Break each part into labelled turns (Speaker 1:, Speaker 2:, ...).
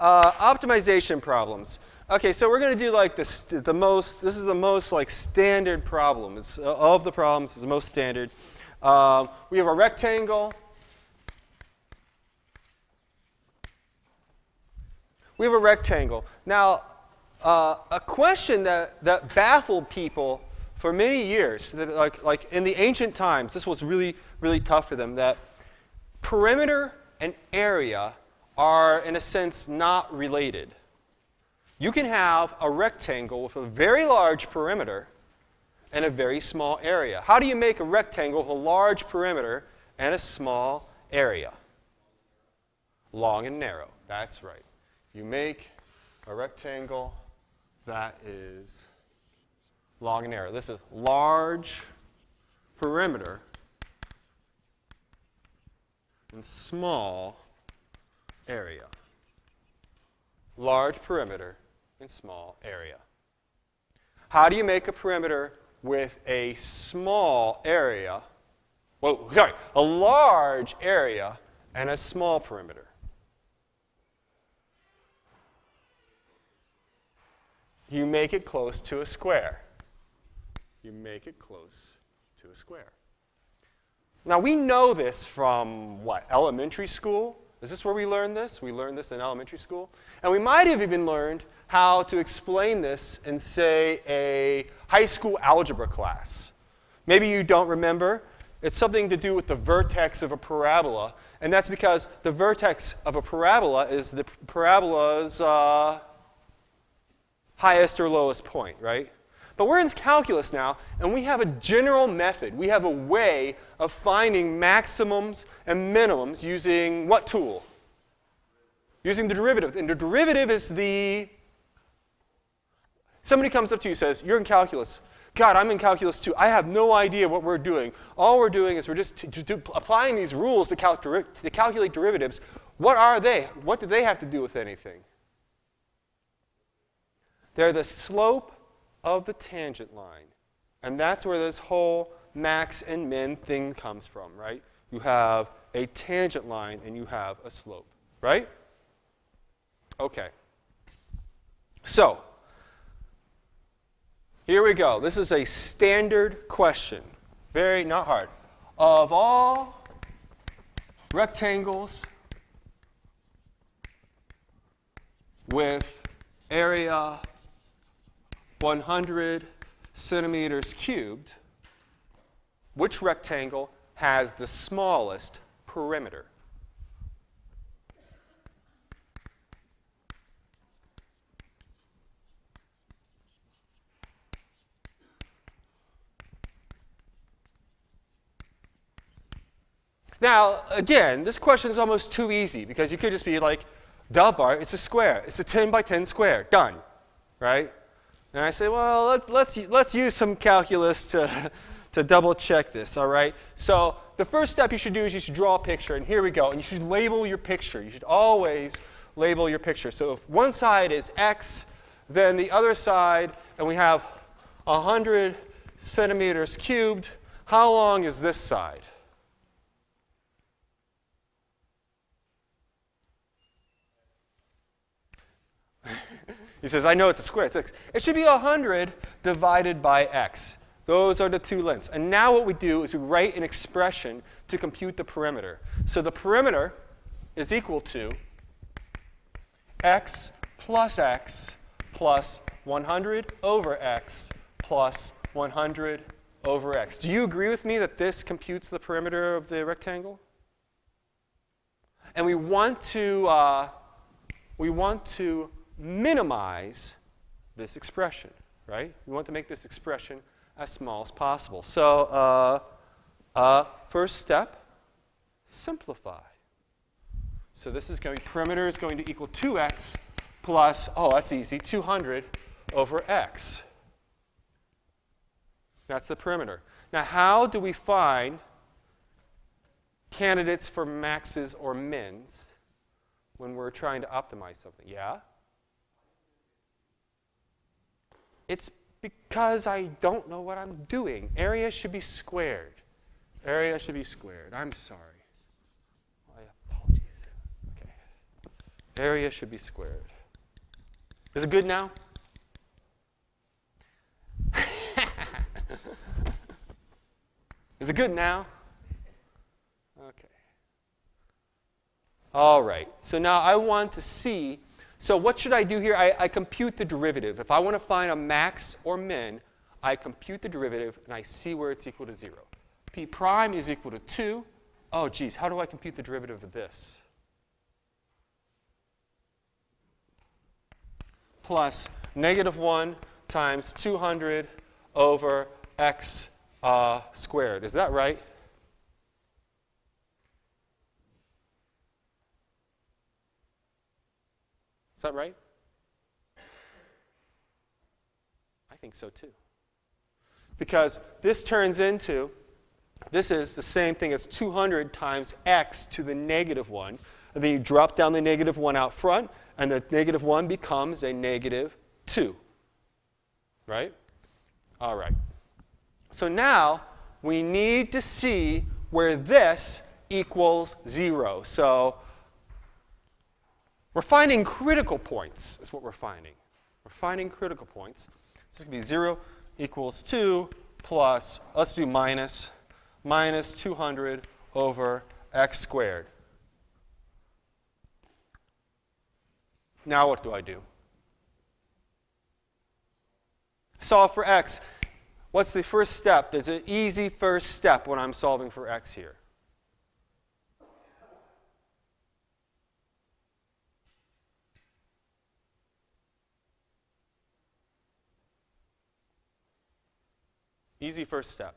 Speaker 1: Optimization problems. Okay, so we're going to do like this is the most like standard problem. It's of the problems, it's the most standard. We have a rectangle. We have a rectangle. Now, a question that baffled people for many years, that like in the ancient times, this was really, really tough for them, that perimeter and area are, in a sense, not related. You can have a rectangle with a very large perimeter and a very small area. How do you make a rectangle with a large perimeter and a small area? Long and narrow. That's right. You make a rectangle that is long and narrow. This is large perimeter and small area. Large perimeter and small area. How do you make a perimeter with a small area? Well, sorry, a large area and a small perimeter. You make it close to a square. You make it close to a square. Now, we know this from what? Elementary school? Is this where we learned this? We learned this in elementary school. And we might have even learned how to explain this in, say, a high school algebra class. Maybe you don't remember. It's something to do with the vertex of a parabola. And that's because the vertex of a parabola is the parabola's highest or lowest point, right? But we're in calculus now, and we have a general method. We have a way of finding maximums and minimums using what tool? Using the derivative. And the derivative is the... Somebody comes up to you and says, you're in calculus. God, I'm in calculus too. I have no idea what we're doing. All we're doing is we're just applying these rules to calculate derivatives. What are they? What do they have to do with anything? They're the slope of the tangent line. And that's where this whole max and min thing comes from, right? You have a tangent line and you have a slope, right? Okay. So, here we go. This is a standard question. Very, not hard. Of all rectangles with area 100 centimeters cubed, which rectangle has the smallest perimeter? Now, again, this question is almost too easy because you could just be like, duh, Bart, it's a square. It's a 10 by 10 square. Done, right? And I say, well, let's use some calculus to double check this, all right? So the first step you should do is you should draw a picture, and here we go. And you should label your picture. You should always label your picture. So if one side is x, then the other side, and we have 100 centimeters cubed, how long is this side? He says, I know it's a square. It's x. It should be 100 divided by x. Those are the two lengths. And now what we do is we write an expression to compute the perimeter. So the perimeter is equal to x plus 100 over x plus 100 over x. Do you agree with me that this computes the perimeter of the rectangle? And we want to minimize this expression, right? We want to make this expression as small as possible. So first step, simplify. So this is going to be, perimeter is going to equal 2x plus, oh, that's easy, 200 over x. That's the perimeter. Now, how do we find candidates for maxes or mins when we're trying to optimize something? Yeah? It's because I don't know what I'm doing. Area should be squared. Area should be squared. I'm sorry. My apologies. Okay. Area should be squared. Is it good now? Is it good now? Okay. All right. So now I want to see, so what should I do here? I compute the derivative. If I want to find a max or min, I compute the derivative, and I see where it's equal to 0. P prime is equal to 2. Oh, geez, how do I compute the derivative of this? Plus -1 times 200 over x squared. Is that right? Is that right? I think so too. Because this turns into, this is the same thing as 200 times x to the -1. And then you drop down the -1 out front, and the -1 becomes a -2. Right? All right. So now we need to see where this equals 0. So we're finding critical points is what we're finding. We're finding critical points. So it's going to be 0 equals 2 plus, let's do minus 200 over x squared. Now what do I do? Solve for x. What's the first step? There's an easy first step when I'm solving for x here. Easy first step.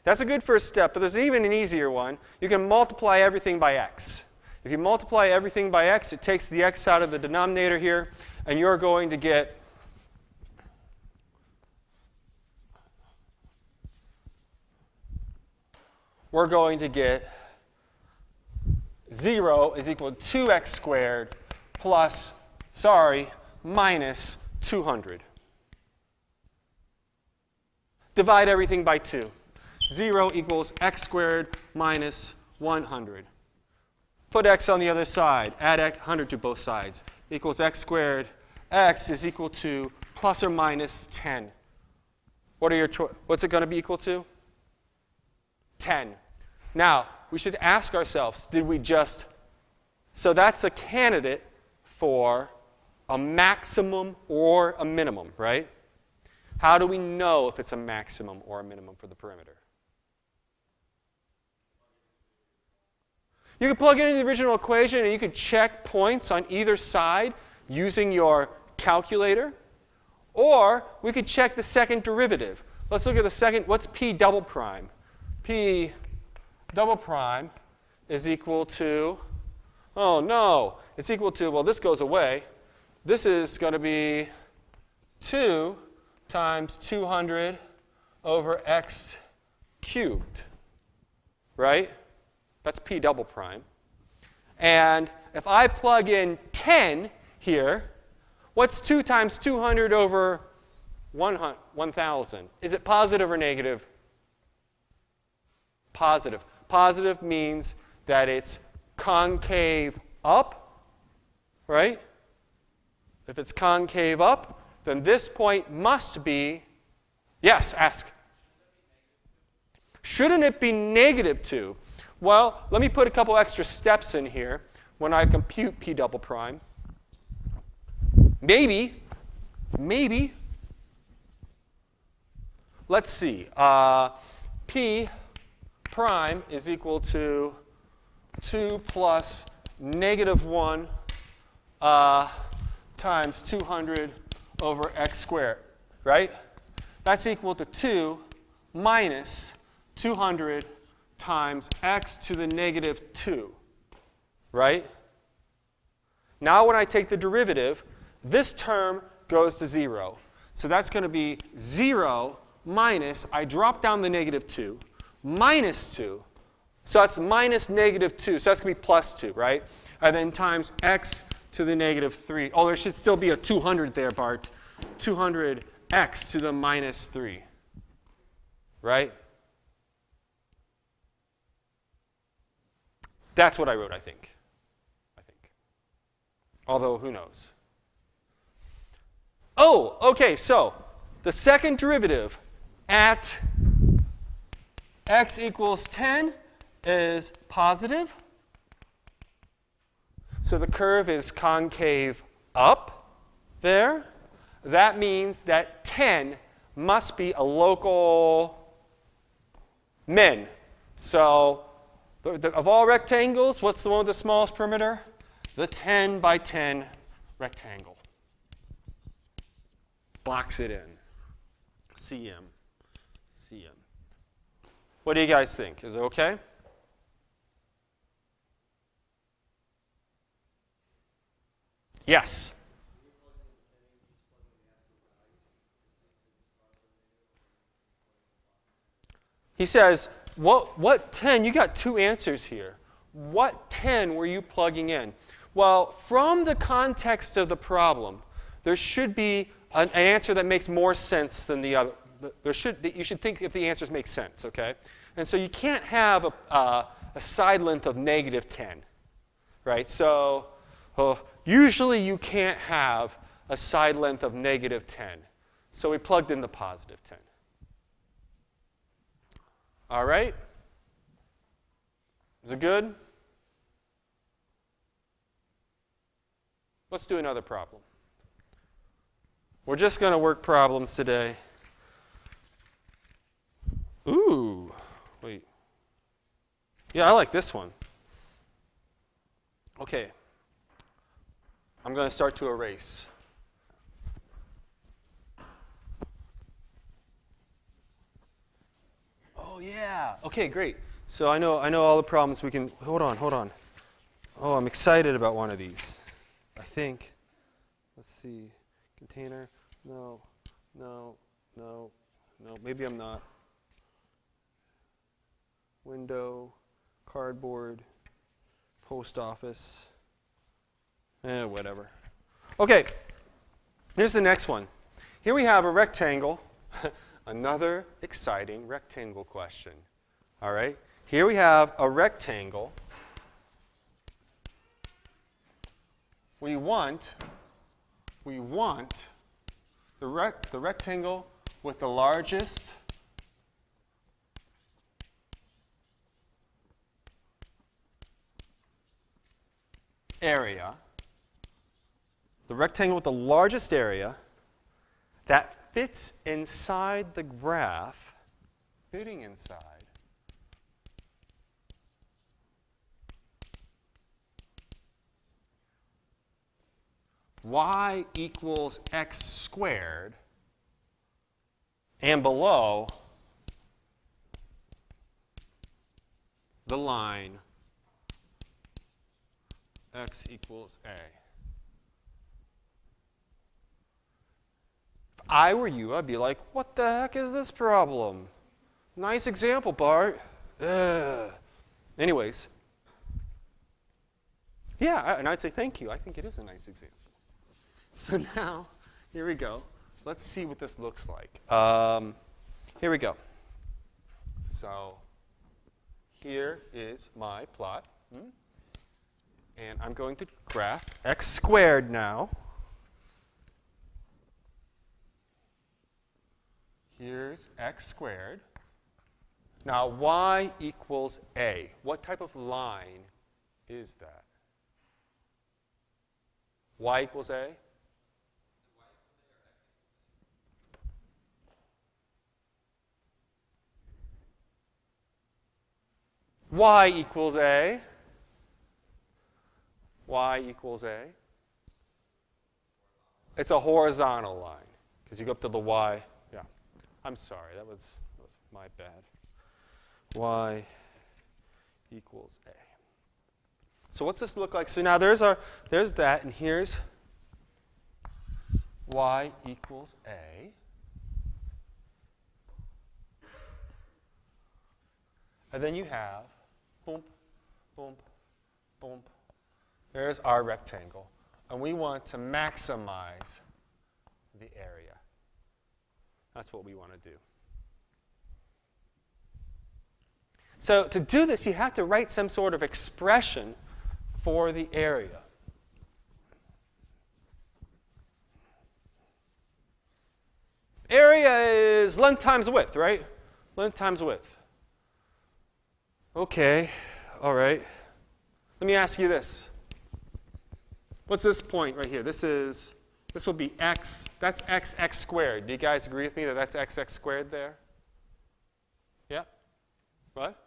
Speaker 1: That's a good first step, but there's even an easier one. You can multiply everything by x. If you multiply everything by x, it takes the x out of the denominator here, and you're going to get we're going to get 0 is equal to 2x squared plus, minus 200. Divide everything by 2. 0 equals x squared minus 100. Put x on the other side. Add 100 to both sides. Equals x squared. X is equal to plus or minus 10. What's it going to be equal to? 10. Now, we should ask ourselves, so that's a candidate for a maximum or a minimum, right? How do we know if it's a maximum or a minimum for the perimeter? You could plug it into the original equation, and you could check points on either side using your calculator. Or we could check the second derivative. Let's look at the second. What's p double prime? P double prime is equal to, oh no, it's equal to, well, this goes away. This is going to be 2 times 200 over x cubed, right? That's p double prime. And if I plug in 10 here, what's 2 times 200 over 1,000? Is it positive or negative? Positive. Positive means that it's concave up, right? If it's concave up, then this point must be, yes, ask. Shouldn't it be -2? Well, let me put a couple extra steps in here when I compute p double prime. Maybe. Let's see. P prime is equal to 2 plus -1 times 200 over x squared, right? That's equal to 2 minus 200 times x to the -2, right? Now when I take the derivative, this term goes to 0. So that's going to be 0 minus, I drop down the -2, minus 2. So that's minus -2. So that's going to be plus 2, right? And then times x to the -3. Oh, there should still be a 200 there, Bart. 200x to the -3, right? That's what I wrote, I think. Although, who knows? Oh, okay, so the second derivative at x equals 10 is positive. So the curve is concave up there. That means that 10 must be a local min. So of all rectangles, what's the one with the smallest perimeter? The 10 by 10 rectangle. Box it in. CM. CM. What do you guys think? Is it okay? Yes. He says, what 10? You got two answers here. What 10 were you plugging in? Well, from the context of the problem, there should be an answer that makes more sense than the other. You should think if the answers make sense, okay? And so you can't have a side length of negative 10, right? So usually you can't have a side length of negative 10. So we plugged in the positive 10. All right? Is it good? Let's do another problem. We're just going to work problems today. Ooh, wait. Yeah, I like this one. Okay. I'm going to start to erase. Oh, yeah. Okay, great. So I know all the problems we can. Hold on. Oh, I'm excited about one of these. I think. Let's see. Container. No. Maybe I'm not. Window. Cardboard. Post office. Whatever. Okay. Here's the next one. Here we have a rectangle. Another exciting rectangle question. All right. Here we have a rectangle. We want the rectangle with the largest area. The rectangle with the largest area that fits inside the graph, fitting inside y equals x squared, and below the line x equals a. If I were you, I'd be like, what the heck is this problem? Nice example, Bart. Anyways. Yeah, and I'd say thank you. I think it is a nice example. So now, here we go. Let's see what this looks like. Here we go. So here is my plot. And I'm going to graph x squared now. Here's x squared. Now y equals a. What type of line is that? Y equals a? Y equals a. Y equals a. It's a horizontal line because you go up to the y. Yeah. I'm sorry. That was my bad. Y equals a. So what's this look like? So now there's that, and here's y equals a. And then you have boom, boom, boom. There's our rectangle. And we want to maximize the area. That's what we want to do. So to do this, you have to write some sort of expression for the area. Area is length times width, right? Length times width. Okay, all right. Let me ask you this. What's this point right here? This will be x. That's x squared. Do you guys agree with me that that's x squared there? Yeah? What?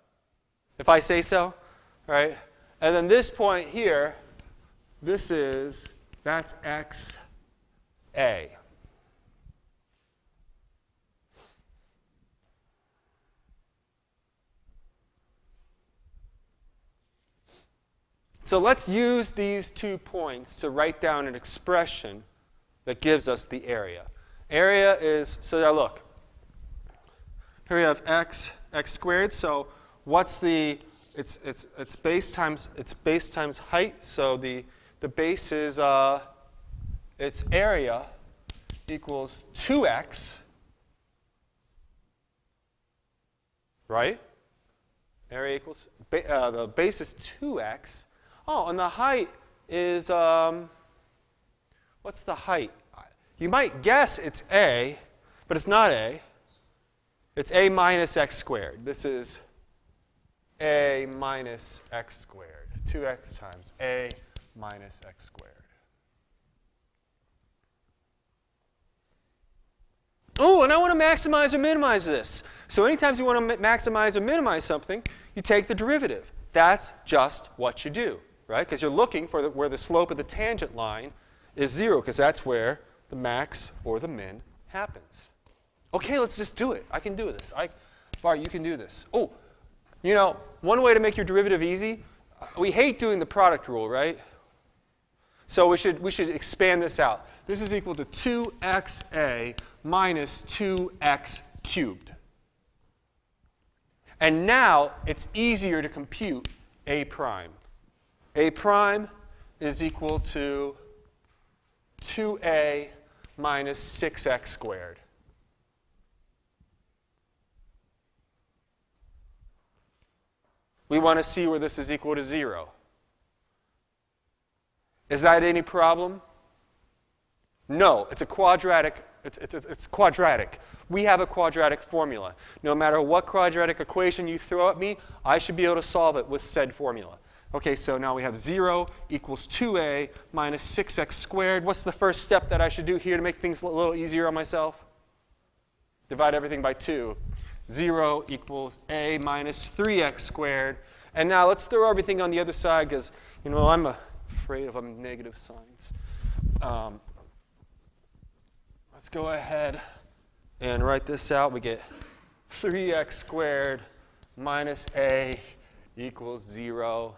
Speaker 1: If I say so, right? And then this point here, that's x a. So let's use these 2 points to write down an expression that gives us the area. Area is, so now look, here we have x squared. So what's the, it's base times height. So the base is, its area equals 2x, right? Area equals, the base is 2x. Oh, and the height is, what's the height? You might guess it's a, but it's not a. It's a minus x squared. This is a minus x squared. 2x times a minus x squared. Oh, and I want to maximize or minimize this. So anytime you want to maximize or minimize something, you take the derivative. That's just what you do, right? Because you're looking for where the slope of the tangent line is 0, because that's where the max or the min happens. Okay, let's just do it. I can do this. Bart, you can do this. Oh, you know, one way to make your derivative easy, we hate doing the product rule, right? So we should expand this out. This is equal to 2xa minus 2x cubed. And now it's easier to compute a prime. A prime is equal to 2a minus 6x squared. We want to see where this is equal to 0. Is that any problem? No, it's a quadratic. It's quadratic. We have a quadratic formula. No matter what quadratic equation you throw at me, I should be able to solve it with said formula. Okay, so now we have 0 equals 2a minus 6x squared. What's the first step that I should do here to make things a little easier on myself? Divide everything by 2. 0 equals a minus 3x squared. And now let's throw everything on the other side because, you know, I'm afraid of negative signs. Let's go ahead and write this out. We get 3x squared minus a equals 0.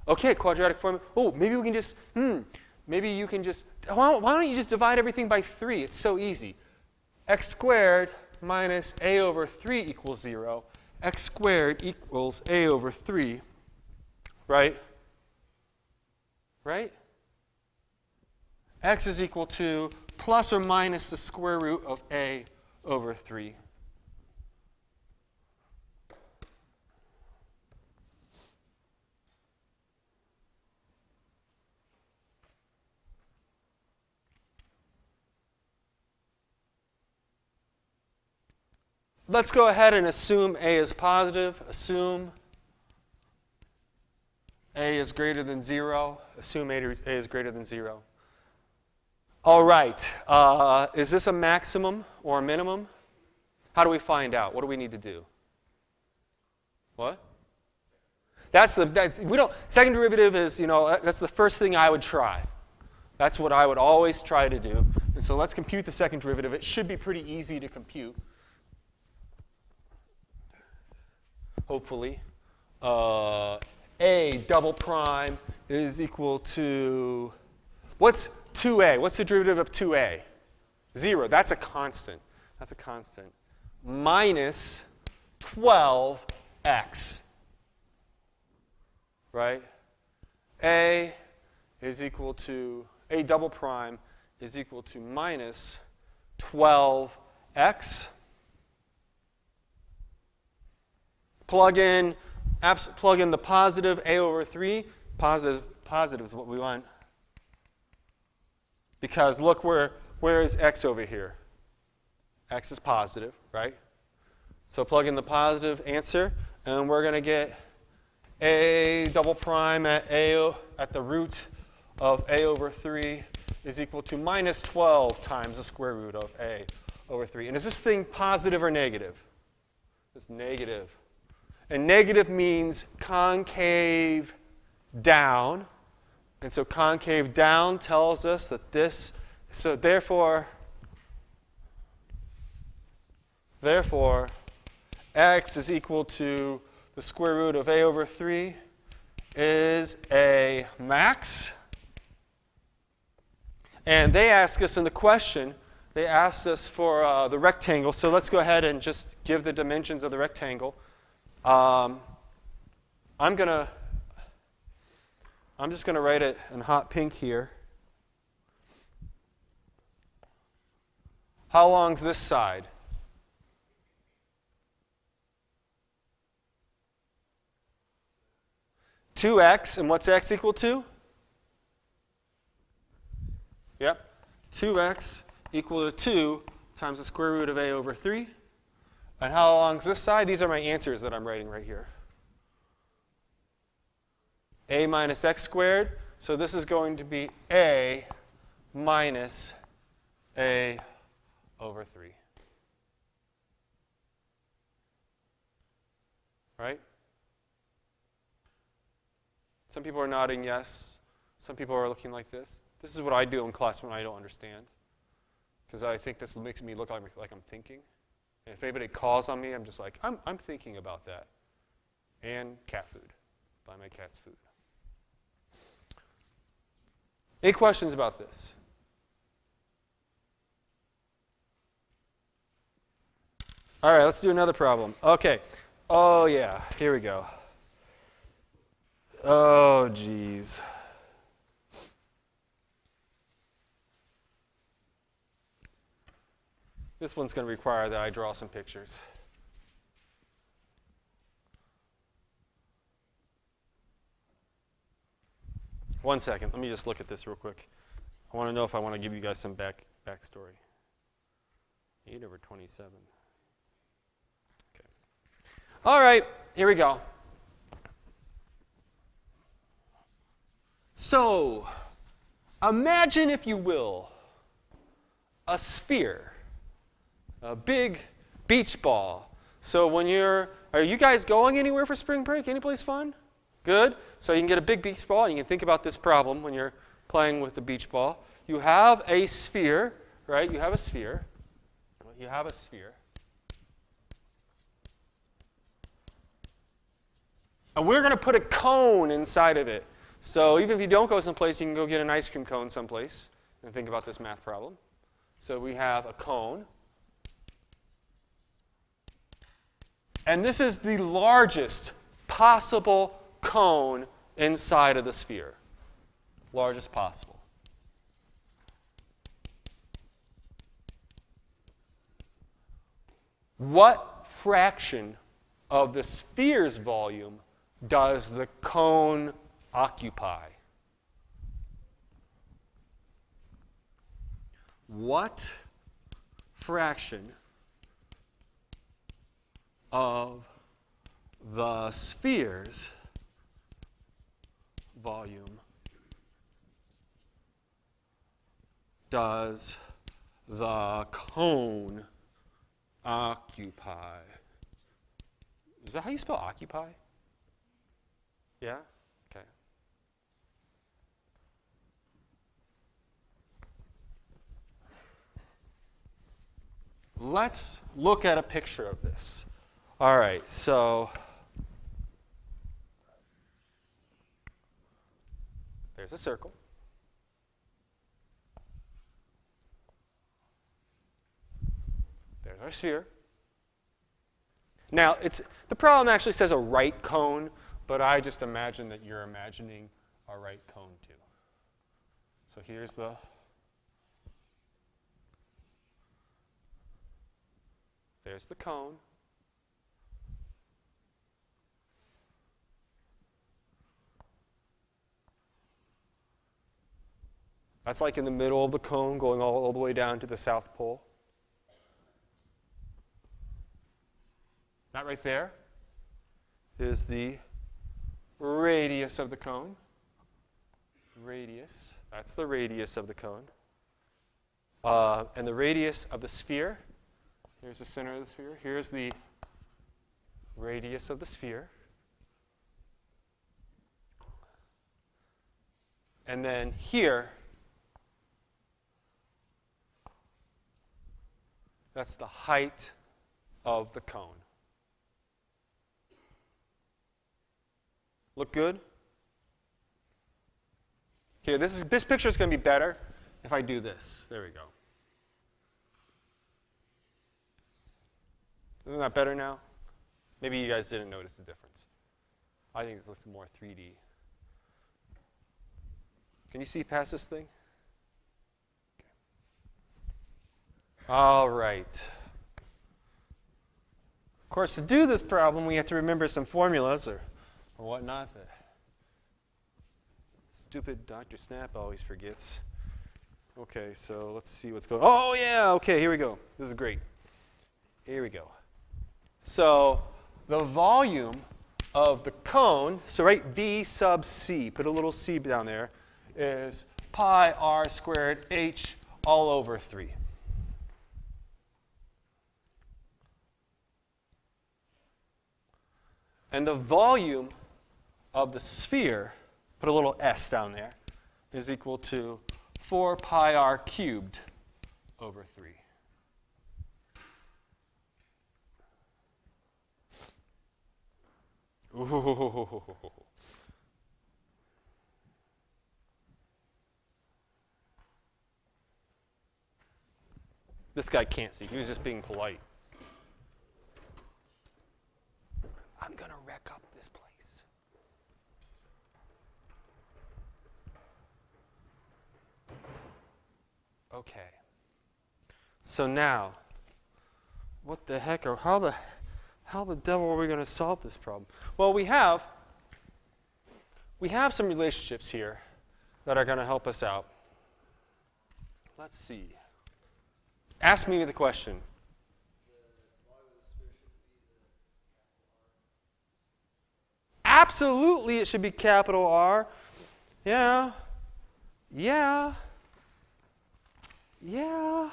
Speaker 1: Okay, quadratic formula. Oh, maybe we can just, maybe you can just, why don't you just divide everything by 3? It's so easy. X squared minus a over 3 equals 0. X squared equals a over 3, right? Right? X is equal to plus or minus the square root of a over 3. Let's go ahead and assume a is positive. Assume a is greater than 0. Assume a is greater than 0. All right. Is this a maximum or a minimum? How do we find out? What do we need to do? What? Second derivative is, you know, that's the first thing I would try. That's what I would always try to do. And so let's compute the second derivative. It should be pretty easy to compute. Hopefully. A double prime is equal to, what's 2a? What's the derivative of 2a? 0. That's a constant. That's a constant. Minus 12x. Right? A is equal to, a double prime is equal to minus 12x plug in the positive a over 3. Positive is what we want. Because look, where is x over here? X is positive, right? So plug in the positive answer, and we're going to get a double prime at the root of a over 3 is equal to minus 12 times the square root of a over 3. And is this thing positive or negative? It's negative. And negative means concave down. And so concave down tells us that this, so therefore, x is equal to the square root of a over 3 is a max. And they ask us in the question, they asked us for the rectangle. So let's go ahead and just give the dimensions of the rectangle. I'm just going to write it in hot pink here. How long's this side? (2x), and what's x equal to? Yep, 2x equal to 2 times the square root of a over 3. And how long's this side? These are my answers that I'm writing right here. A minus x squared. So this is going to be a minus a over 3. Right? Some people are nodding yes. Some people are looking like this. This is what I do in class when I don't understand. Because I think this makes me look like I'm thinking. And if anybody calls on me, I'm just like, I'm thinking about that. And cat food. Buy my cat's food. Any questions about this? All right, let's do another problem. Okay. Oh, yeah. Here we go. Oh, geez. This one's going to require that I draw some pictures. One second. Let me just look at this real quick. I want to know if I want to give you guys some backstory. 8 over 27. Okay. All right. Here we go. So, imagine, if you will, a sphere. A big beach ball. So when are you guys going anywhere for spring break? Any place fun? Good. So you can get a big beach ball, and you can think about this problem when you're playing with the beach ball. You have a sphere, right? You have a sphere. You have a sphere. And we're going to put a cone inside of it. So even if you don't go someplace, you can go get an ice cream cone someplace and think about this math problem. So we have a cone. And this is the largest possible cone inside of the sphere. Largest possible. What fraction of the sphere's volume does the cone occupy? What fraction of the sphere's volume does the cone occupy? Is that how you spell occupy? Yeah? Okay. Let's look at a picture of this. All right, so there's a circle. There's our sphere. Now, the problem actually says a right cone, but I just imagine that you're imagining a right cone too. So here's there's the cone. That's like in the middle of the cone going all the way down to the South Pole. That right there is the radius of the cone. Radius, that's the radius of the cone. And the radius of the sphere, here's the center of the sphere. Here's the radius of the sphere. And then here, that's the height of the cone. Look good? Here, this picture is going to be better if I do this. There we go. Isn't that better now? Maybe you guys didn't notice the difference. I think this looks more 3D. Can you see past this thing? Okay. All right. Of course, to do this problem, we have to remember some formulas or whatnot that stupid Dr. Snapp always forgets. Okay, so let's see what's going on. Oh, yeah, okay, here we go. This is great. Here we go. So the volume of the cone, so right, V sub C, put a little c down there, is pi r squared h all over 3. And the volume of the sphere, put a little s down there, is equal to 4 pi r cubed over 3. Ooh. This guy can't see. He was just being polite. I'm going to wreck up this place. Okay. So now, what the heck, or how the devil are we going to solve this problem? Well, we have some relationships here that are going to help us out. Let's see. Ask me the question. Absolutely, it should be capital R. Yeah. Yeah. Yeah.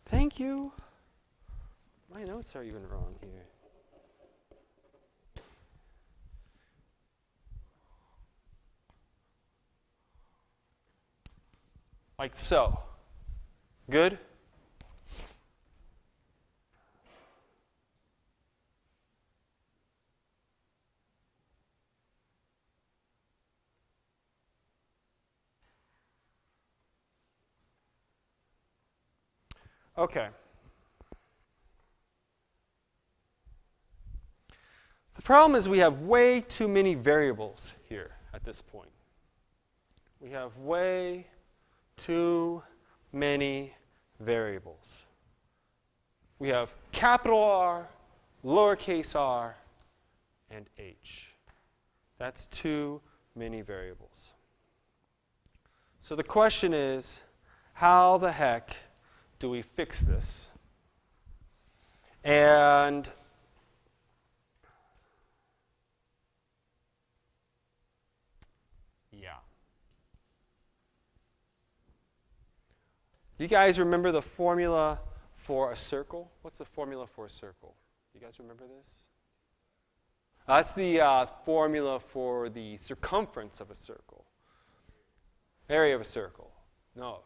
Speaker 1: Thank you. My notes are even wrong here. Like so. Good? Okay. The problem is we have way too many variables here at this point. We have way too many variables. We have capital R, lowercase r, and h. That's too many variables. So the question is, how the heck do we fix this? And yeah. You guys remember the formula for a circle? What's the formula for a circle? You guys remember this? That's the formula for the circumference of a circle. Area of a circle. No.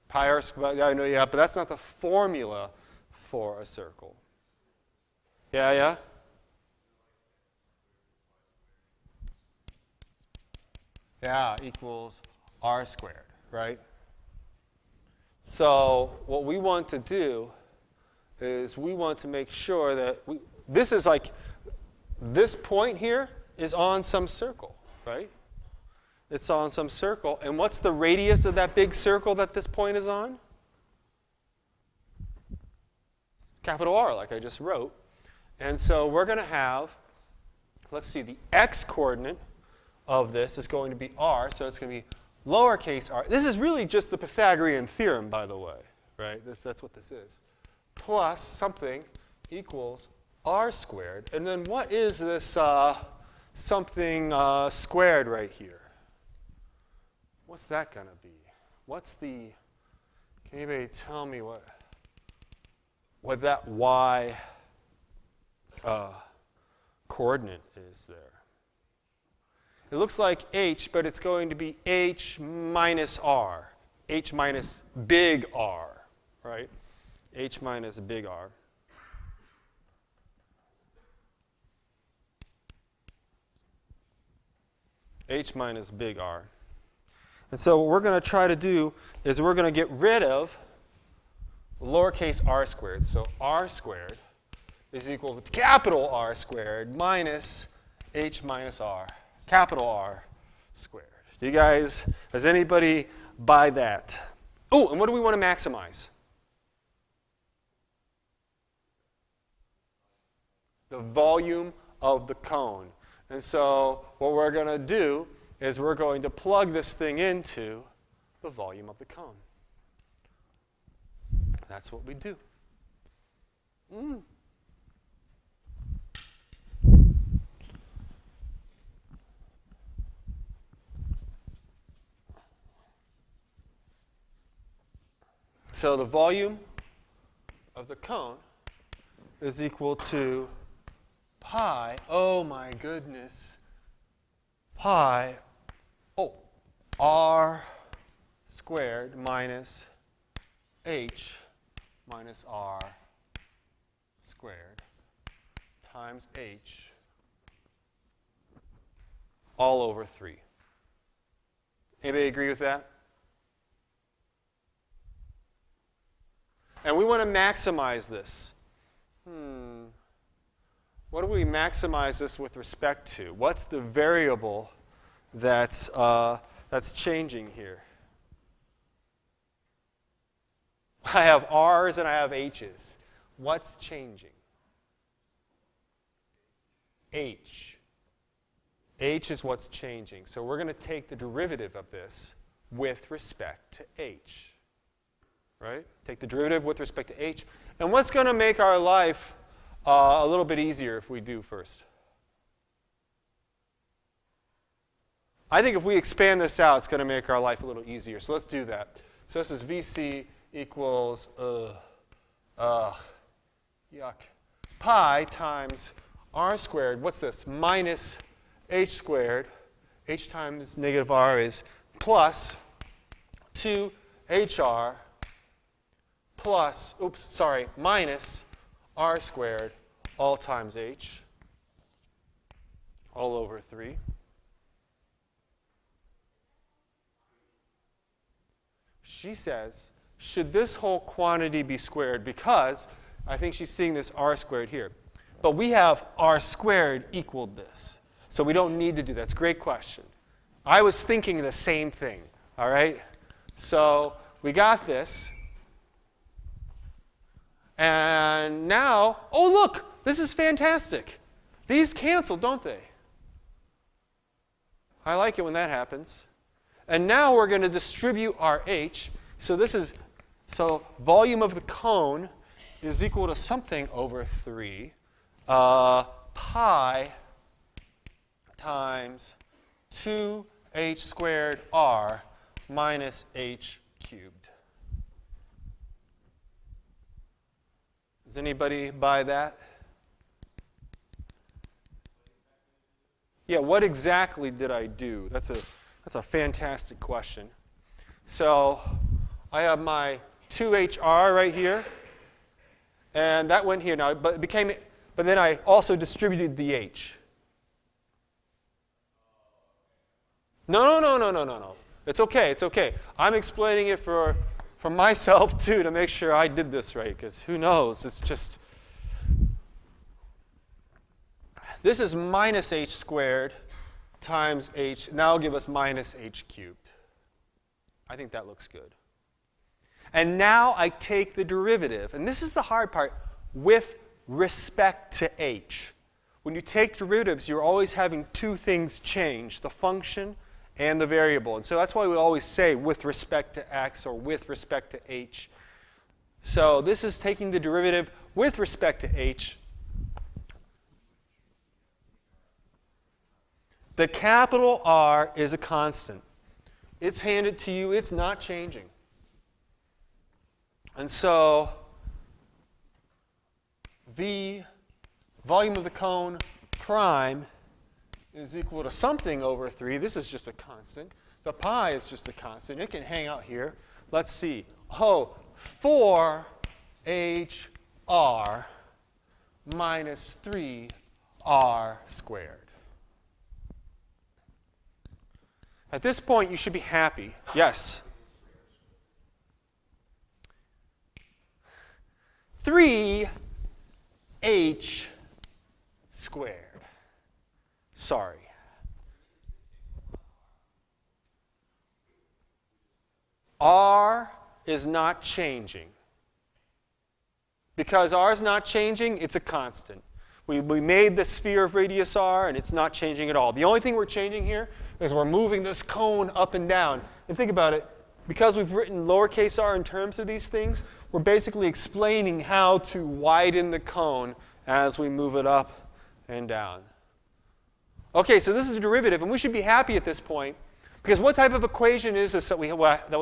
Speaker 1: Pi r squared, I know, yeah, but that's not the formula for a circle. Yeah, yeah? Yeah, equals r squared, right? So what we want to do is we want to make sure that this is like, this point here is on some circle, right? It's on some circle. And what's the radius of that big circle that this point is on? Capital R, like I just wrote. And so we're going to have, let's see, the x coordinate of this is going to be r. So it's going to be lowercase r. This is really just the Pythagorean theorem, by the way, right? That's what this is. Plus something equals r squared. And then what is this something squared right here? What's that going to be? What's the, can anybody tell me what that y coordinate is there? It looks like h, but it's going to be h minus r. H minus big R, right? H minus big R. H minus big R. And so what we're going to try to do is we're going to get rid of lowercase r squared. So r squared is equal to capital R squared minus h minus r, capital R squared. Do you guys, does anybody buy that? Oh, and what do we want to maximize? The volume of the cone. And so what we're going to do is we're going to plug this thing into the volume of the cone. That's what we do. So the volume of the cone is equal to pi, oh my goodness, pi, r squared minus h minus r squared times h all over 3. Anybody agree with that? And we want to maximize this. What do we maximize this with respect to? What's the variable that's changing here? I have r's and I have h's. What's changing? H. H is what's changing. So we're going to take the derivative of this with respect to h. Right? Take the derivative with respect to h. And what's going to make our life a little bit easier if we do first? I think if we expand this out, it's going to make our life a little easier. So let's do that. So this is VC equals, yuck, pi times r squared. What's this? Minus h squared. H times negative r is plus 2hr plus, minus r squared all times h all over 3. She says, should this whole quantity be squared? Because I think she's seeing this r squared here. But we have r squared equaled this. So we don't need to do that. It's a great question. I was thinking the same thing. All right? So we got this. And now, oh, look, this is fantastic. These cancel, don't they? I like it when that happens. And now we're going to distribute our h. So this is, volume of the cone is equal to something over 3 pi times 2h squared r minus h cubed. Does anybody buy that? Yeah, what exactly did I do? That's a fantastic question. So I have my 2hr right here, and that went here now, but then I also distributed the h. No. It's okay, it's okay. I'm explaining it for myself too to make sure I did this right, because who knows? It's just, this is minus h squared times h. Now it'll give us minus h cubed. I think that looks good. And now I take the derivative, and this is the hard part, with respect to h. When you take derivatives, you're always having two things change, the function and the variable. And so that's why we always say with respect to x or with respect to h. So this is taking the derivative with respect to h. The capital R is a constant. It's handed to you. It's not changing. And so V, volume of the cone prime, is equal to something over 3. This is just a constant. The pi is just a constant. It can hang out here. Let's see. Oh, 4HR minus 3R squared. At this point, you should be happy. Yes? 3H squared. Sorry. R is not changing. Because R is not changing, it's a constant. We made the sphere of radius R, and it's not changing at all. The only thing we're changing here is we're moving this cone up and down. And think about it. Because we've written lowercase r in terms of these things, we're basically explaining how to widen the cone as we move it up and down. OK, so this is the derivative. And we should be happy at this point. Because what type of equation is this that we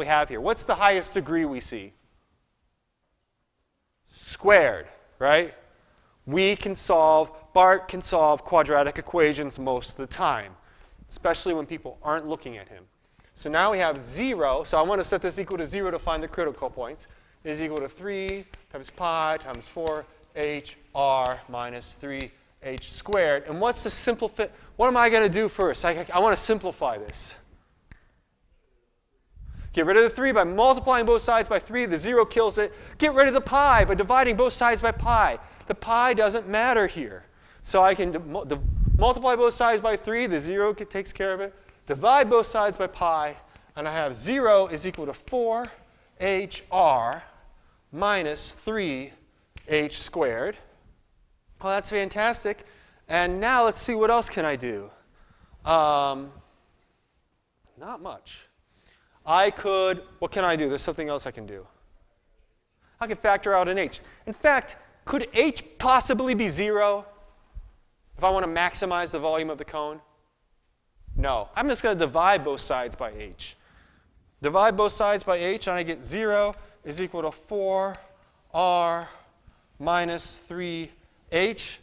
Speaker 1: have here? What's the highest degree we see? Squared, right? Bart can solve quadratic equations most of the time, especially when people aren't looking at him. So now we have 0. So I want to set this equal to 0 to find the critical points. Is equal to 3 times pi times 4HR minus 3h squared. And what's the simplify? What am I going to do first? I want to simplify this. Get rid of the 3 by multiplying both sides by 3. The 0 kills it. Get rid of the pi by dividing both sides by pi. The pi doesn't matter here. So I can multiply both sides by 3. The 0 takes care of it. Divide both sides by pi. And I have 0 is equal to 4HR minus 3h squared. Well, that's fantastic. And now let's see, what else can I do? Not much. What can I do? There's something else I can do. I can factor out an h. In fact, could h possibly be 0 if I want to maximize the volume of the cone? No. I'm just going to divide both sides by h. Divide both sides by h, and I get 0 is equal to 4r minus 3h.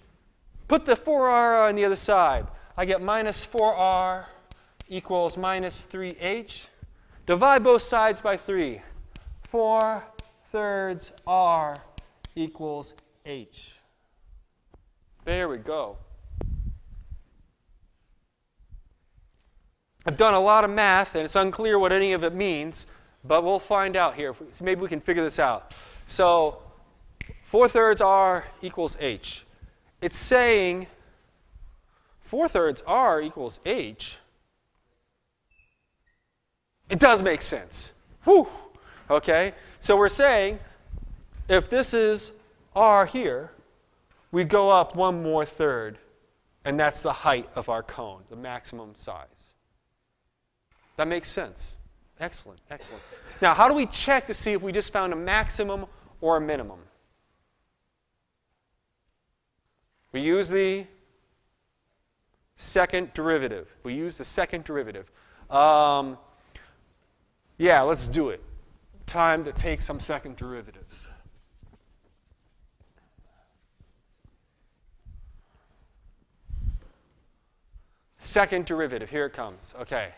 Speaker 1: Put the 4r on the other side. I get minus 4r equals minus 3h. Divide both sides by 3. 4/3 r equals h. There we go. I've done a lot of math, and it's unclear what any of it means, but we'll find out here. Maybe we can figure this out. So 4/3 r equals h. It's saying 4/3 r equals h. It does make sense. Whew. OK? So we're saying if this is r here, we go up 1 more third. And that's the height of our cone, the maximum size. That makes sense. Excellent, excellent. Now, how do we check to see if we just found a maximum or a minimum? We use the second derivative. We use the second derivative. Yeah, let's do it. Time to take some second derivatives. Second derivative, here it comes. OK.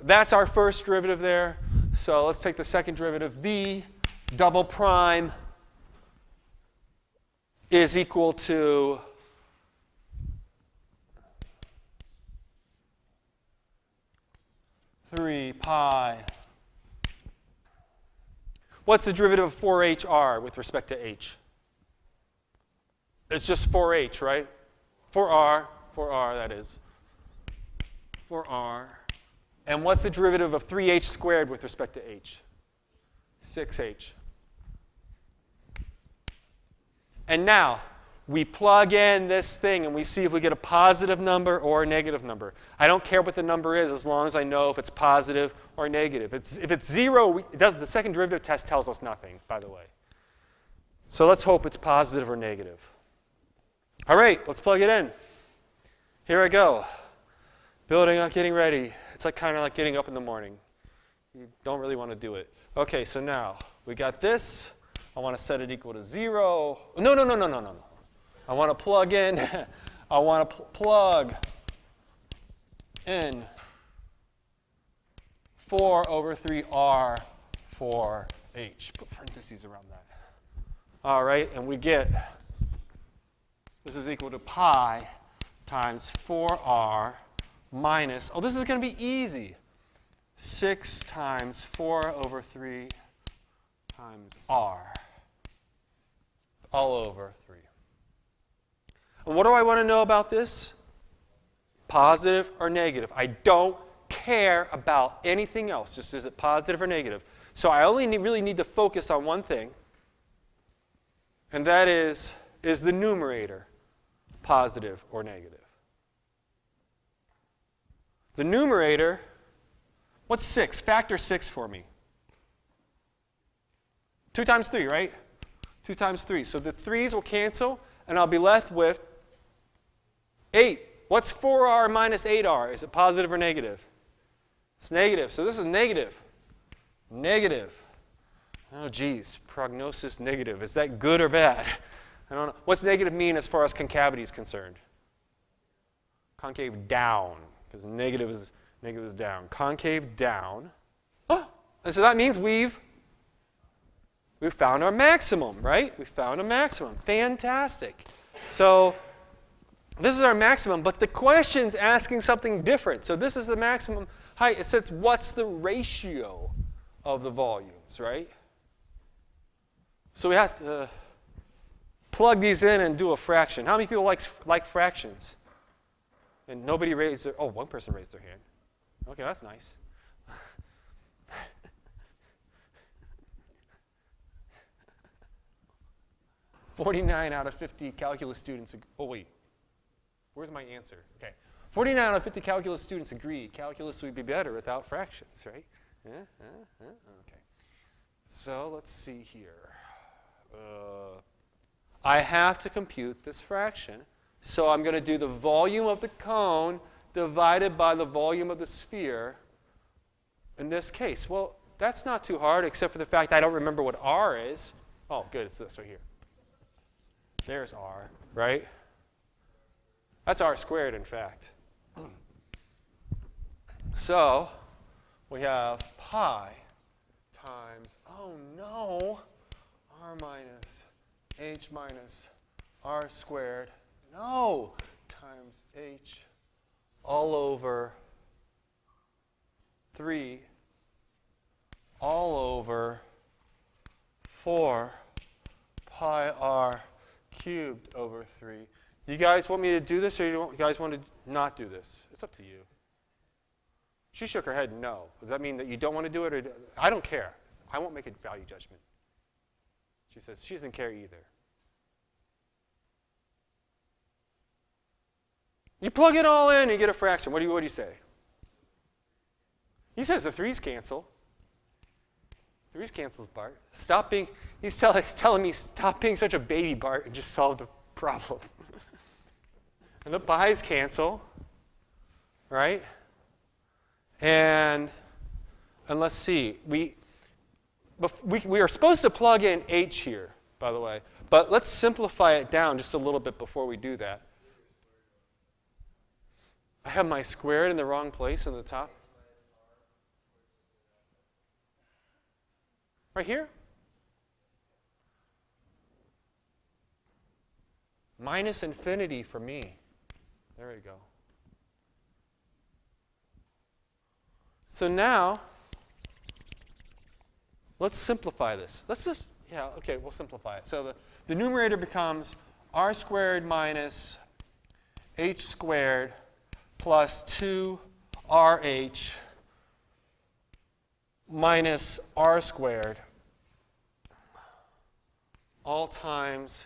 Speaker 1: That's our first derivative there. So let's take the second derivative. V double prime is equal to three pi. What's the derivative of 4HR with respect to h? It's just 4h, right? 4r that is. 4r. And what's the derivative of 3h squared with respect to h? 6h. And now, we plug in this thing and we see if we get a positive number or a negative number. I don't care what the number is as long as I know if it's positive or negative. If it's 0, the second derivative test tells us nothing, by the way. So let's hope it's positive or negative. All right, let's plug it in. Here I go. Building up, getting ready. It's like kind of like getting up in the morning. You don't really want to do it. Okay, so now we got this. I want to set it equal to 0. No. I want to plug in. I want to plug in 4 over 3r for h. Put parentheses around that. All right, and we get, this is equal to pi times 4r minus, this is going to be easy, 6 times 4 over 3 times r, all over 3. And what do I want to know about this? Positive or negative? I don't care about anything else. Just is it positive or negative? So I only really need to focus on one thing, and that is the numerator positive or negative? The numerator, what's 6? Factor 6 for me. 2 times 3, right? 2 times 3. So the 3's will cancel, and I'll be left with 8. What's 4r minus 8r? Is it positive or negative? It's negative. So this is negative. Negative. Oh, geez. Prognosis negative. Is that good or bad? I don't know. What's negative mean as far as concavity is concerned? Concave down. Because negative is down. Concave down. Oh, and so that means we've found our maximum, right? We found a maximum. Fantastic. So this is our maximum, but the question's asking something different. So this is the maximum height. It says, what's the ratio of the volumes, right? So we have to plug these in and do a fraction. How many people like fractions? And nobody raised their, one person raised their hand. Okay, that's nice. 49 out of 50 calculus students, where's my answer? Okay. 49 out of 50 calculus students agree calculus would be better without fractions, right? Okay. So let's see here. I have to compute this fraction. So I'm going to do the volume of the cone divided by the volume of the sphere in this case. Well, that's not too hard, except for the fact I don't remember what r is. Oh, good, it's this right here. There's r, right? That's r squared, in fact. So we have pi times, r minus h minus r squared, times h all over 3 all over 4 pi r cubed over 3. Do you guys want me to do this, or you guys want to not do this? It's up to you. She shook her head no. Does that mean that you don't want to do it? Or I don't care. I won't make a value judgment. She says she doesn't care either. You plug it all in and you get a fraction. What do you say? He says the 3's cancel. 3's cancels, Bart. Stop being, he's telling me stop being such a baby, Bart, and just solve the problem. And the pi's cancel, right? And let's see. We are supposed to plug in h here, by the way. But let's simplify it down just a little bit before we do that. I have my squared in the wrong place in the top. Right here? Minus infinity for me. There we go. So now, let's simplify this. We'll simplify it. So the numerator becomes r squared minus h squared plus 2rh minus r squared all times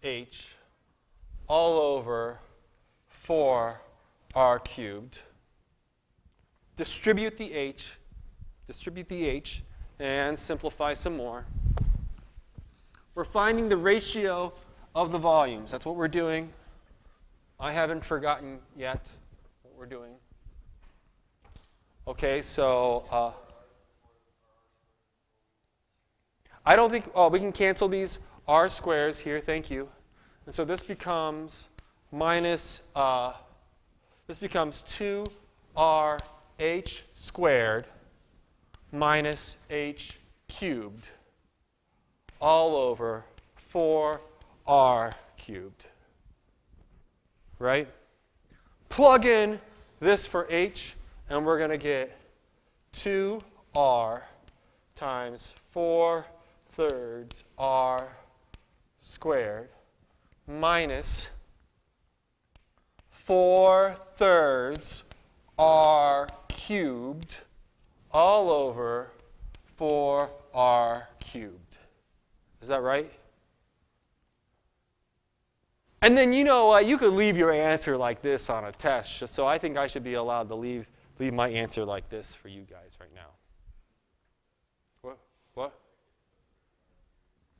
Speaker 1: h all over 4r cubed. Distribute the h, and simplify some more. We're finding the ratio of the volumes. That's what we're doing. I haven't forgotten yet what we're doing. Okay, so I don't think, oh, we can cancel these r squares here, thank you. And so this becomes minus, this becomes 2rh squared minus h cubed all over 4r cubed. Right? Plug in this for h, and we're going to get 2r times 4/3 r squared minus 4/3 r cubed all over 4r cubed. Is that right? And then you know what? You could leave your answer like this on a test. So I think I should be allowed to leave my answer like this for you guys right now. What?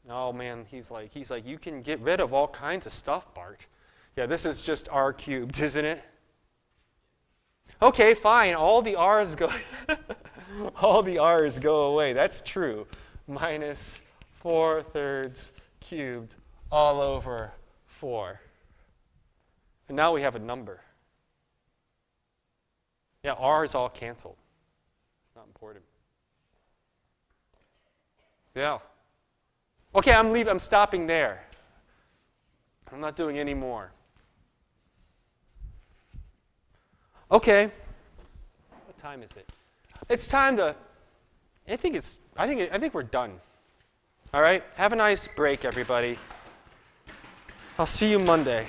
Speaker 1: Oh man, he's like, you can get rid of all kinds of stuff, Bart. Yeah, this is just r cubed, isn't it? Okay, fine. All the r's go all the r's go away. That's true. Minus 4/3 cubed all over 4. And now we have a number. Yeah, r is all canceled. It's not important. Yeah. Okay, I'm stopping there. I'm not doing any more. Okay. What time is it? It's time to I think we're done. All right? Have a nice break, everybody. I'll see you Monday.